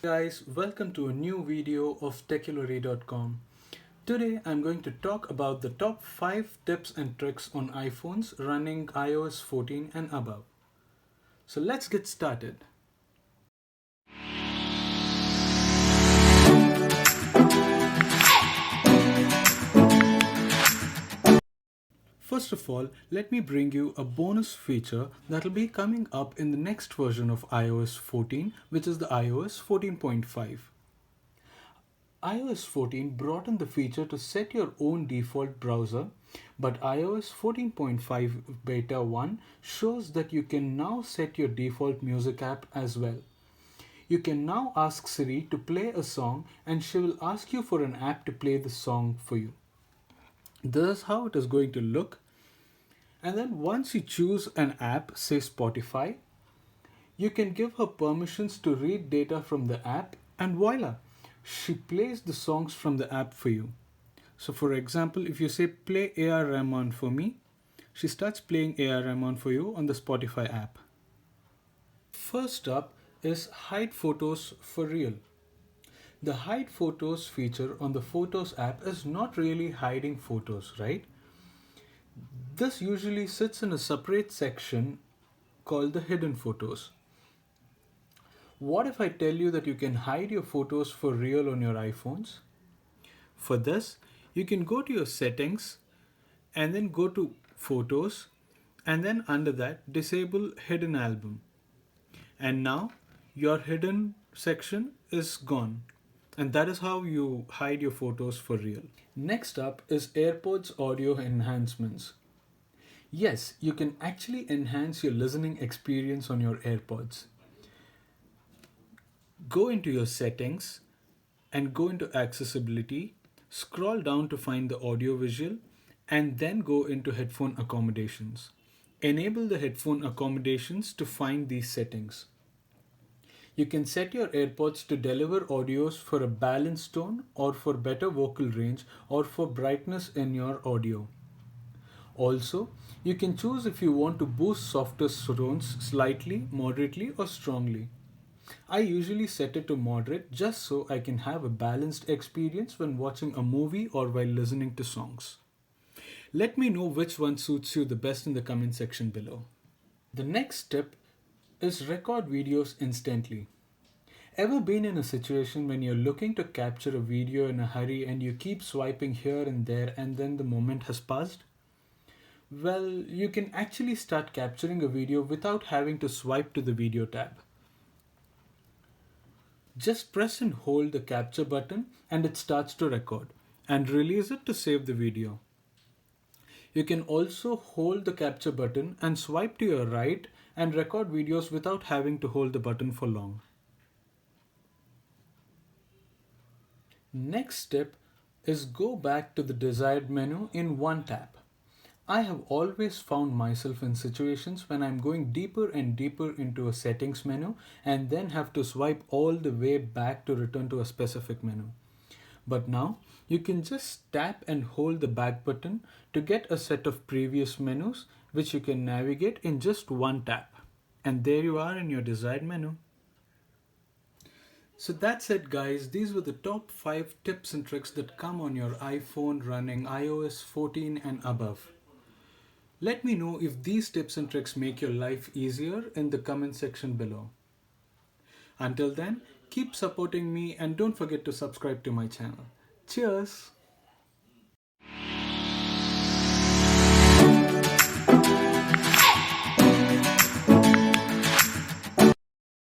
guys, welcome to a new video of Techulary.com. Today I'm going to talk about the top 5 tips and tricks on iPhones running iOS 14 and above. So let's get started. First of all, let me bring you a bonus feature that will be coming up in the next version of iOS 14, which is the iOS 14.5. iOS 14 brought in the feature to set your own default browser, but iOS 14.5 Beta 1 shows that you can now set your default music app as well. You can now ask Siri to play a song and she will ask you for an app to play the song for you. This is how it is going to look. And then once you choose an app, say Spotify, you can give her permissions to read data from the app and voila, she plays the songs from the app for you. So for example, if you say play A.R. Rahman for me, she starts playing A.R. Rahman for you on the Spotify app. First up is hide photos for real. The hide photos feature on the Photos app is not really hiding photos, right? This usually sits in a separate section called the hidden photos. What if I tell you that you can hide your photos for real on your iPhones? For this, you can go to your settings and then go to photos and then under that disable hidden album. And now your hidden section is gone. And that is how you hide your photos for real. Next up is AirPods audio enhancements. Yes, you can actually enhance your listening experience on your AirPods. Go into your settings and go into accessibility, scroll down to find the audio visual and then go into headphone accommodations. Enable the headphone accommodations to find these settings. You can set your AirPods to deliver audios for a balanced tone or for better vocal range or for brightness in your audio. Also, you can choose if you want to boost softer tones slightly, moderately or strongly. I usually set it to moderate just so I can have a balanced experience when watching a movie or while listening to songs. Let me know which one suits you the best in the comment section below. The next tip is record videos instantly. Ever been in a situation when you're looking to capture a video in a hurry and you keep swiping here and there and then the moment has passed? Well, you can actually start capturing a video without having to swipe to the video tab. Just press and hold the capture button and it starts to record, and release it to save the video. You can also hold the capture button and swipe to your right and record videos without having to hold the button for long. Next step is go back to the desired menu in one tap. I have always found myself in situations when I'm going deeper and deeper into a settings menu and then have to swipe all the way back to return to a specific menu. But now you can just tap and hold the back button to get a set of previous menus which you can navigate in just one tap. And there you are in your desired menu. So that's it guys, these were the top 5 tips and tricks that come on your iPhone running iOS 14 and above. Let me know if these tips and tricks make your life easier in the comment section below. Until then, keep supporting me and don't forget to subscribe to my channel. Cheers!